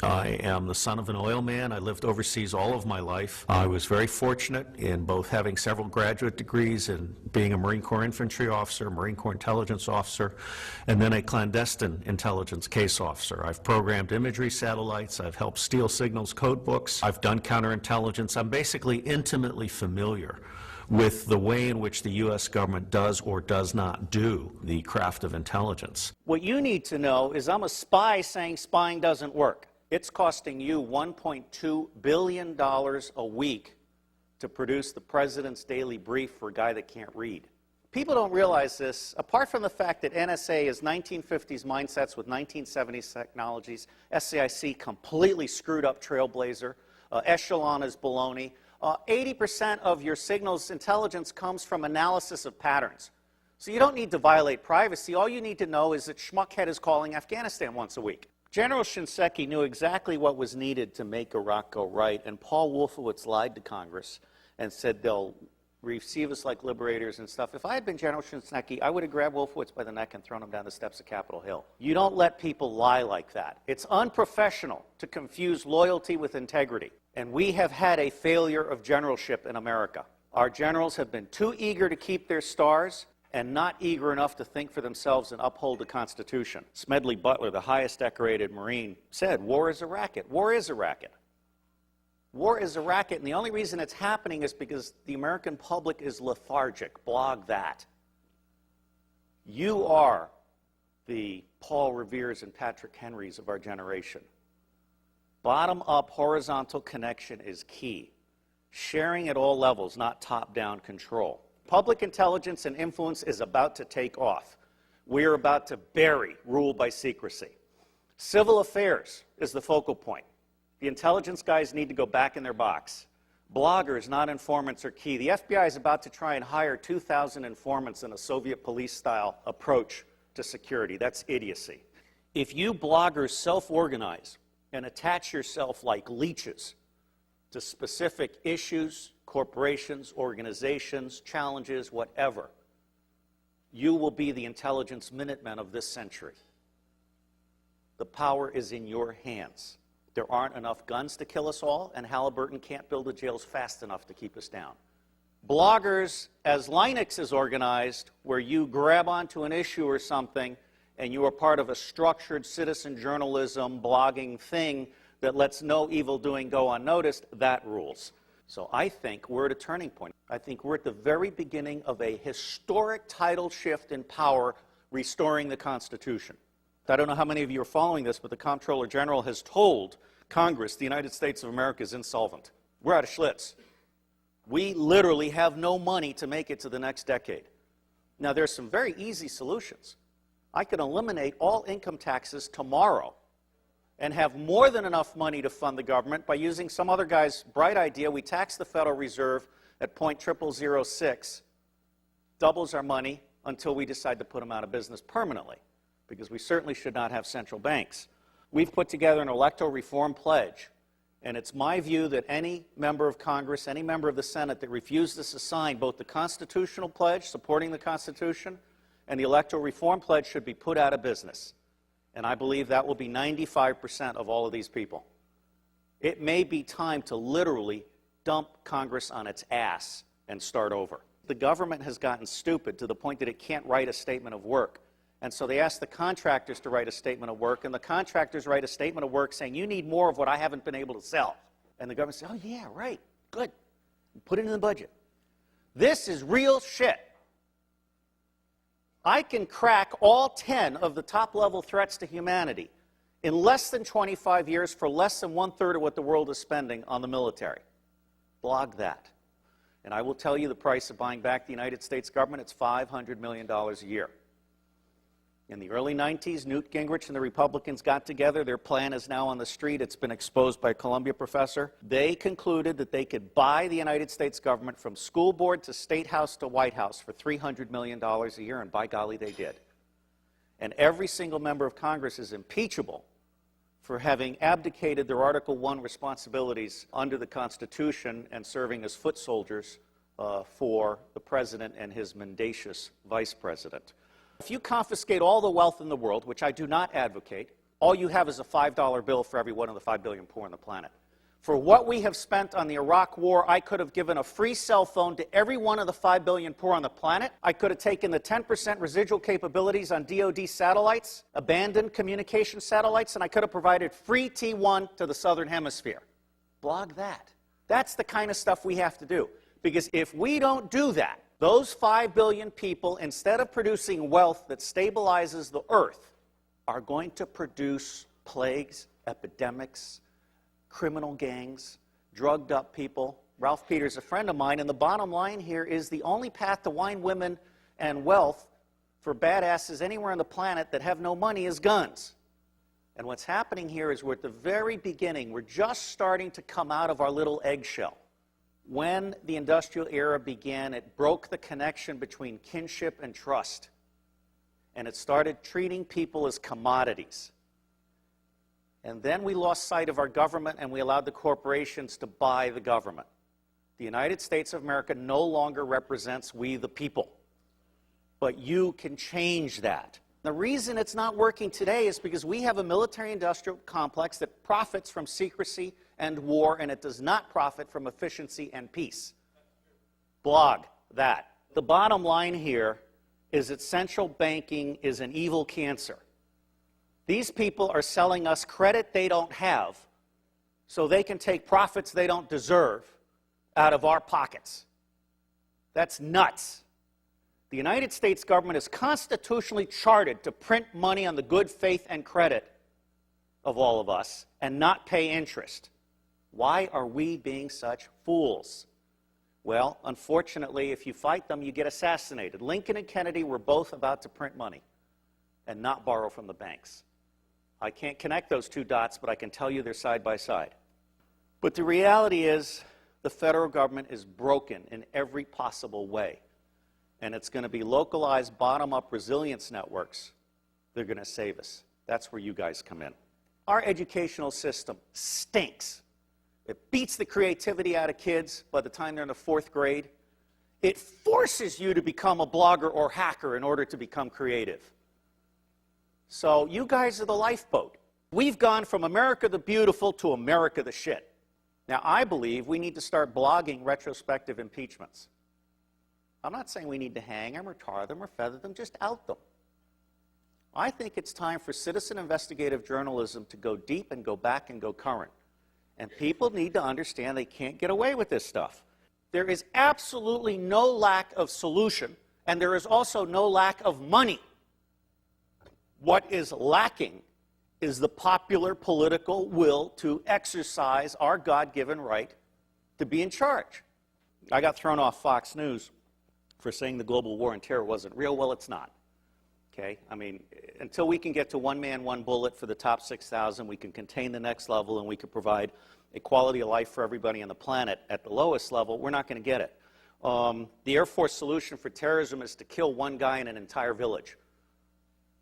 I am the son of an oil man. I lived overseas all of my life. I was very fortunate in both having several graduate degrees and being a Marine Corps infantry officer, Marine Corps intelligence officer, and then a clandestine intelligence case officer. I've programmed imagery satellites. I've helped steal signals code books. I've done counterintelligence. I'm basically intimately familiar with the way in which the U.S. government does or does not do the craft of intelligence. What you need to know is I'm a spy saying spying doesn't work. It's costing you $1.2 billion a week to produce the president's daily brief for a guy that can't read. People don't realize this. Apart from the fact that NSA is 1950s mindsets with 1970s technologies, SAIC completely screwed up Trailblazer, Echelon is baloney. 80% of your signals intelligence comes from analysis of patterns. So you don't need to violate privacy. All you need to know is that Schmuckhead is calling Afghanistan once a week. General Shinseki knew exactly what was needed to make Iraq go right, and Paul Wolfowitz lied to Congress and said they'll receive us like liberators and stuff. If I had been General Shinseki, I would have grabbed Wolfowitz by the neck and thrown him down the steps of Capitol Hill. You don't let people lie like that. It's unprofessional to confuse loyalty with integrity. And we have had a failure of generalship in America. Our generals have been too eager to keep their stars and not eager enough to think for themselves and uphold the Constitution. Smedley Butler, the highest decorated Marine, said, war is a racket. War is a racket. War is a racket, and the only reason it's happening is because the American public is lethargic. Blog that. You are the Paul Reveres and Patrick Henrys of our generation. Bottom-up horizontal connection is key. Sharing at all levels, not top-down control. Public intelligence and influence is about to take off. We are about to bury rule by secrecy. Civil affairs is the focal point. The intelligence guys need to go back in their box. Bloggers, not informants, are key. The FBI is about to try and hire 2,000 informants in a Soviet police-style approach to security. That's idiocy. If you bloggers self-organize and attach yourself like leeches to specific issues, corporations, organizations, challenges, whatever, you will be the intelligence Minutemen of this century. The power is in your hands. There aren't enough guns to kill us all, and Halliburton can't build the jails fast enough to keep us down. Bloggers, as Linux is organized, where you grab onto an issue or something and you are part of a structured citizen journalism blogging thing that lets no evil doing go unnoticed, that rules. So I think we're at a turning point. I think we're at the very beginning of a historic tidal shift in power, restoring the Constitution. I don't know how many of you are following this, but the Comptroller General has told Congress the United States of America is insolvent. We're out of Schlitz. We literally have no money to make it to the next decade. Now, there's some very easy solutions. I can eliminate all income taxes tomorrow and have more than enough money to fund the government by using some other guy's bright idea. We tax the Federal Reserve at 0.0006, doubles our money until we decide to put them out of business permanently, because we certainly should not have central banks. We've put together an electoral reform pledge, and it's my view that any member of Congress, any member of the Senate that refuses to sign both the constitutional pledge, supporting the Constitution, and the electoral reform pledge should be put out of business. And I believe that will be 95% of all of these people. It may be time to literally dump Congress on its ass and start over. The government has gotten stupid to the point that it can't write a statement of work. And so they ask the contractors to write a statement of work, and the contractors write a statement of work saying, you need more of what I haven't been able to sell. And the government says, oh yeah, right, good. Put it in the budget. This is real shit. I can crack all 10 of the top-level threats to humanity in less than 25 years for less than 1/3 of what the world is spending on the military. Blog that. And I will tell you the price of buying back the United States government. It's $500 million a year. In the early 90s, Newt Gingrich and the Republicans got together. Their plan is now on the street. It's been exposed by a Columbia professor. They concluded that they could buy the United States government from school board to State House to White House for $300 million a year, and by golly, they did. And every single member of Congress is impeachable for having abdicated their Article I responsibilities under the Constitution and serving as foot soldiers for the president and his mendacious vice president. If you confiscate all the wealth in the world, which I do not advocate, all you have is a $5 bill for every one of the 5 billion poor on the planet. For what we have spent on the Iraq War, I could have given a free cell phone to every one of the 5 billion poor on the planet. I could have taken the 10% residual capabilities on DoD satellites, abandoned communication satellites, and I could have provided free T1 to the Southern Hemisphere. Blog that. That's the kind of stuff we have to do. Because if we don't do that, those 5 billion people, instead of producing wealth that stabilizes the earth, are going to produce plagues, epidemics, criminal gangs, drugged up people. Ralph Peter's a friend of mine, and the bottom line here is the only path to wine, women, and wealth for badasses anywhere on the planet that have no money is guns. And what's happening here is we're at the very beginning. We're just starting to come out of our little eggshell. When the industrial era began, it broke the connection between kinship and trust. And it started treating people as commodities. And then we lost sight of our government and we allowed the corporations to buy the government. The United States of America no longer represents we the people. But you can change that. The reason it's not working today is because we have a military-industrial complex that profits from secrecy and war, and it does not profit from efficiency and peace. Blog that. The bottom line here is that central banking is an evil cancer. These people are selling us credit they don't have so they can take profits they don't deserve out of our pockets. That's nuts. The United States government is constitutionally chartered to print money on the good faith and credit of all of us and not pay interest. Why are we being such fools? Well, unfortunately, if you fight them, you get assassinated. Lincoln and Kennedy were both about to print money and not borrow from the banks. I can't connect those two dots, but I can tell you they're side by side. But the reality is the federal government is broken in every possible way. And it's going to be localized, bottom-up resilience networks. They're going to save us. That's where you guys come in. Our educational system stinks. It beats the creativity out of kids by the time they're in the 4th grade. It forces you to become a blogger or hacker in order to become creative. So you guys are the lifeboat. We've gone from America the Beautiful to America the Shit. Now, I believe we need to start blogging retrospective impeachments. I'm not saying we need to hang them or tar them or feather them, just out them. I think it's time for citizen investigative journalism to go deep and go back and go current. And people need to understand they can't get away with this stuff. There is absolutely no lack of solution, and there is also no lack of money. What is lacking is the popular political will to exercise our God-given right to be in charge. I got thrown off Fox News for saying the global war on terror wasn't real. Well, it's not. Okay? I mean, until we can get to one man, one bullet for the top 6,000, we can contain the next level, and we can provide a quality of life for everybody on the planet at the lowest level, we're not going to get it. The Air Force solution for terrorism is to kill one guy in an entire village,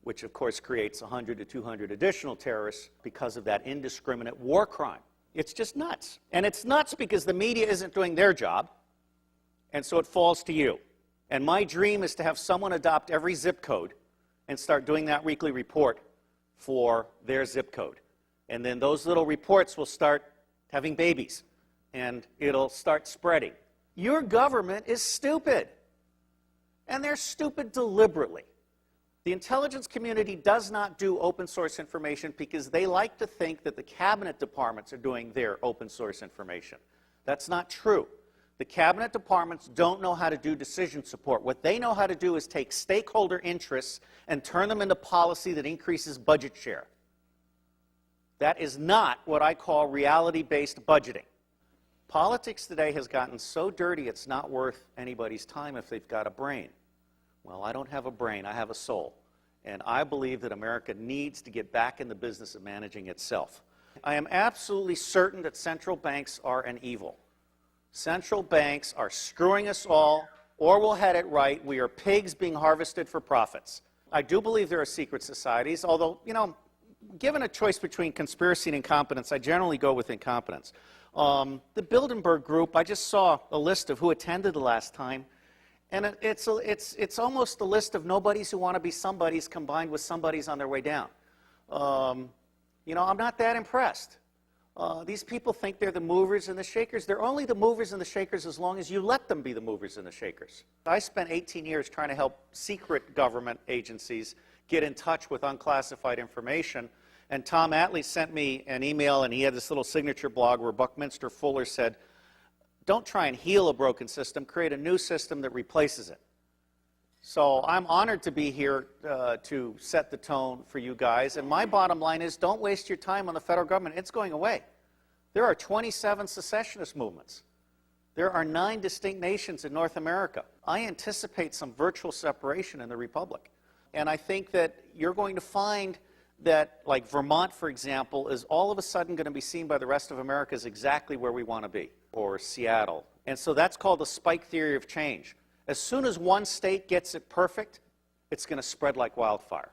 which of course creates 100 to 200 additional terrorists because of that indiscriminate war crime. It's just nuts. And it's nuts because the media isn't doing their job, and so it falls to you. And my dream is to have someone adopt every zip code and start doing that weekly report for their zip code. And then those little reports will start having babies, and it'll start spreading. Your government is stupid, and they're stupid deliberately. The intelligence community does not do open source information because they like to think that the cabinet departments are doing their open source information. That's not true. The cabinet departments don't know how to do decision support. What they know how to do is take stakeholder interests and turn them into policy that increases budget share. That is not what I call reality-based budgeting. Politics today has gotten so dirty it's not worth anybody's time if they've got a brain. Well, I don't have a brain, I have a soul. And I believe that America needs to get back in the business of managing itself. I am absolutely certain that central banks are an evil. Central banks are screwing us all, or we'll head it right. We are pigs being harvested for profits. I do believe there are secret societies, although, you know, given a choice between conspiracy and incompetence, I generally go with incompetence. The Bilderberg Group, I just saw a list of who attended the last time, and it's almost a list of nobodies who want to be somebodies combined with somebodies on their way down. You know, I'm not that impressed. These people think they're the movers and the shakers. They're only the movers and the shakers as long as you let them be the movers and the shakers. I spent 18 years trying to help secret government agencies get in touch with unclassified information. And Tom Attlee sent me an email, and he had this little signature blog where Buckminster Fuller said, don't try and heal a broken system, create a new system that replaces it. So I'm honored to be here to set the tone for you guys. And my bottom line is, don't waste your time on the federal government. It's going away. There are 27 secessionist movements. There are 9 distinct nations in North America. I anticipate some virtual separation in the Republic. And I think that you're going to find that, like Vermont, for example, is all of a sudden going to be seen by the rest of America as exactly where we want to be, or Seattle. And so that's called the spike theory of change. As soon as one state gets it perfect, it's going to spread like wildfire.